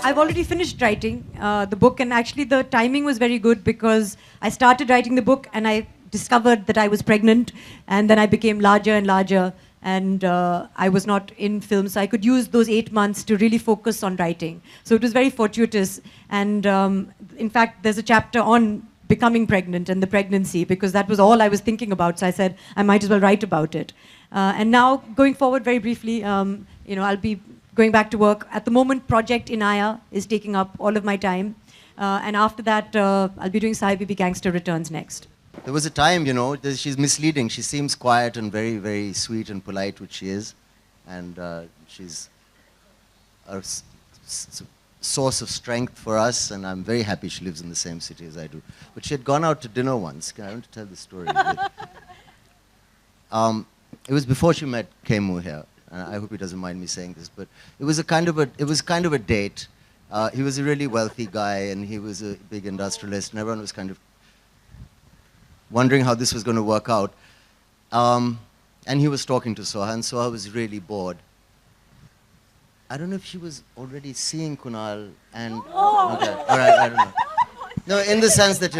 I've already finished writing the book, and actually the timing was very good because I started writing the book and I discovered that I was pregnant, and then I became larger and larger, and I was not in film, so I could use those 8 months to really focus on writing. So it was very fortuitous, and in fact, there's a chapter on becoming pregnant and the pregnancy, because that was all I was thinking about, so I said I might as well write about it. And now, going forward very briefly, I'll be going back to work. At the moment, Project Inaya is taking up all of my time. And after that, I'll be doing Saif Gangster Returns next. There was a time, she's misleading. She seems quiet and very, very sweet and polite, which she is. And she's a source of strength for us, and I'm very happy she lives in the same city as I do. But she had gone out to dinner once. I want to tell the story. It was before she met Kemu here. I hope he doesn't mind me saying this, but it was kind of a date. He was a really wealthy guy, and he was a big industrialist, and everyone was kind of wondering how this was going to work out. And he was talking to Soha, and Soha was really bored. I don't know if she was already seeing Kunal, and okay, all right, I don't know. No, in the sense that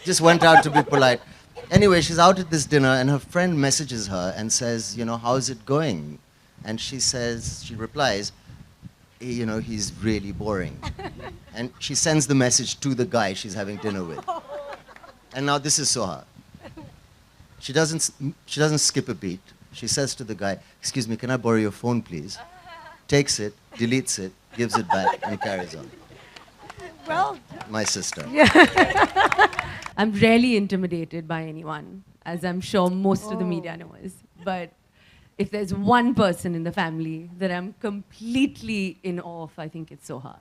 just went out to be polite. Anyway, she's out at this dinner, and her friend messages her and says, how's it going? And she replies, he's really boring. And she sends the message to the guy she's having dinner with. And now this is Soha. She doesn't skip a beat. She says to the guy, excuse me, can I borrow your phone, please? Takes it, deletes it, gives it back, and carries on. Well, my sister. Yeah. I'm rarely intimidated by anyone, as I'm sure most of the media knows. But if there's one person in the family that I'm completely in awe of, I think it's Soha.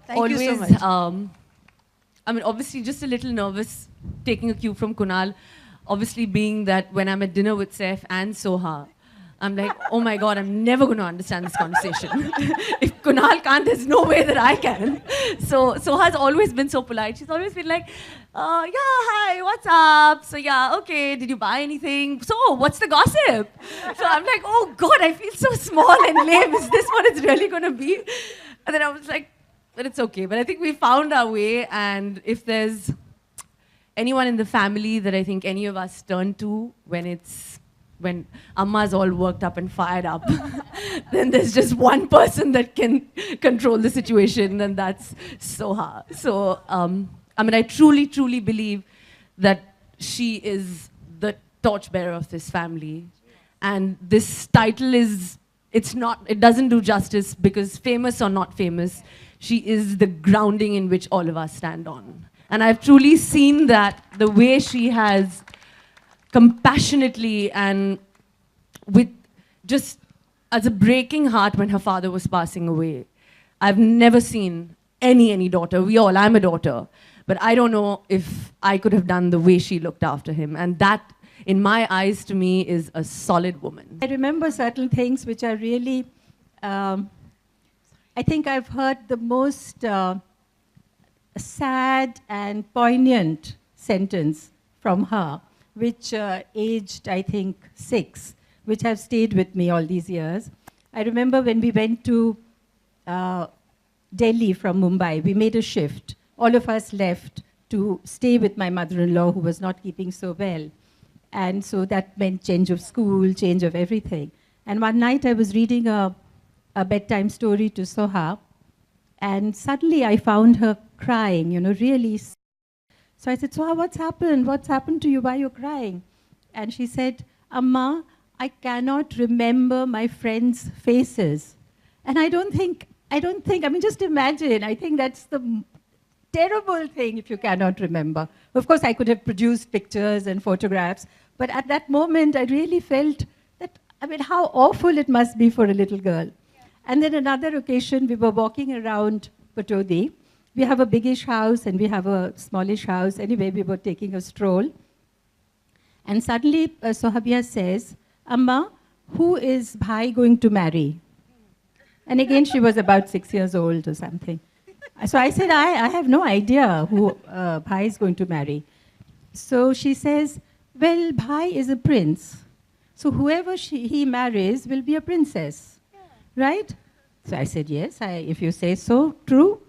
Thank you so much. Obviously just a little nervous, taking a cue from Kunal. Obviously being that when I'm at dinner with Saif and Soha, I'm like, oh my God, I'm never going to understand this conversation. If Kunal can't, there's no way that I can. So Soha's always been so polite. She's always been like, yeah, hi, what's up? So yeah, okay, did you buy anything? So what's the gossip? So I'm like, oh God, I feel so small and lame. Is this what it's really going to be? And then I was like, but it's okay. But I think we found our way, and if there's anyone in the family that I think any of us turn to when Amma's all worked up and fired up, then there's just one person that can control the situation, and that's Soha. So, I truly, truly believe that she is the torchbearer of this family. And this title it doesn't do justice, because famous or not famous, she is the grounding in which all of us stand on. And I've truly seen that the way she has compassionately and with just as a breaking heart when her father was passing away. I've never seen any daughter. I'm a daughter, but I don't know if I could have done the way she looked after him. And that, in my eyes, to me, is a solid woman. I remember certain things which are really, I think I've heard the most sad and poignant sentence from her, which aged, I think, 6, which have stayed with me all these years. I remember when we went to Delhi from Mumbai, we made a shift. All of us left to stay with my mother-in-law, who was not keeping so well. And so that meant change of school, change of everything. And one night I was reading a bedtime story to Soha, and suddenly I found her crying, really. So I said, Soha, what's happened? What's happened to you? Why are you crying? And she said, Amma, I cannot remember my friends' faces. And I don't think, just imagine, I think that's the terrible thing if you cannot remember. Of course, I could have produced pictures and photographs, but at that moment, I really felt that, how awful it must be for a little girl. And then another occasion, we were walking around Patodi. We have a biggish house and we have a smallish house. Anyway, we were taking a stroll. And suddenly, Sohabia says, Amma, who is Bhai going to marry? And again, she was about 6 years old or something. So I said, I have no idea who Bhai is going to marry. So she says, well, Bhai is a prince. So whoever he marries will be a princess, right? So I said, yes, if you say so, true.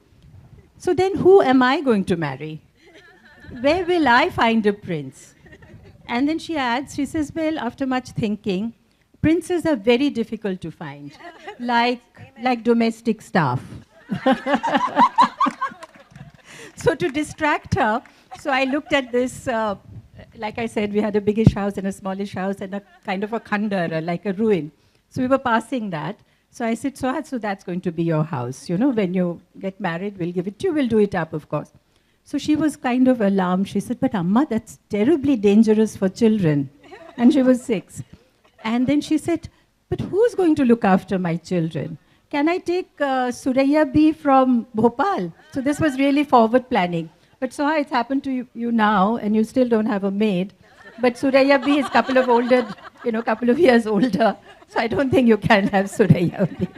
So then who am I going to marry? Where will I find a prince? And then she adds, she says, well, after much thinking, princes are very difficult to find, like domestic staff. So to distract her, so I looked at this, like I said, we had a biggish house and a smallish house and a kind of a khandar, like a ruin. So we were passing that. So I said, so that's going to be your house. You know, when you get married, we'll give it to you. We'll do it up, of course. So she was kind of alarmed. She said, but Amma, that's terribly dangerous for children. And she was 6. And then she said, but who's going to look after my children? Can I take Suraya B from Bhopal? So this was really forward planning. But Soha, it's happened to you now, and you still don't have a maid. But Suraya B is couple of years older. So I don't think you can have Suraya B.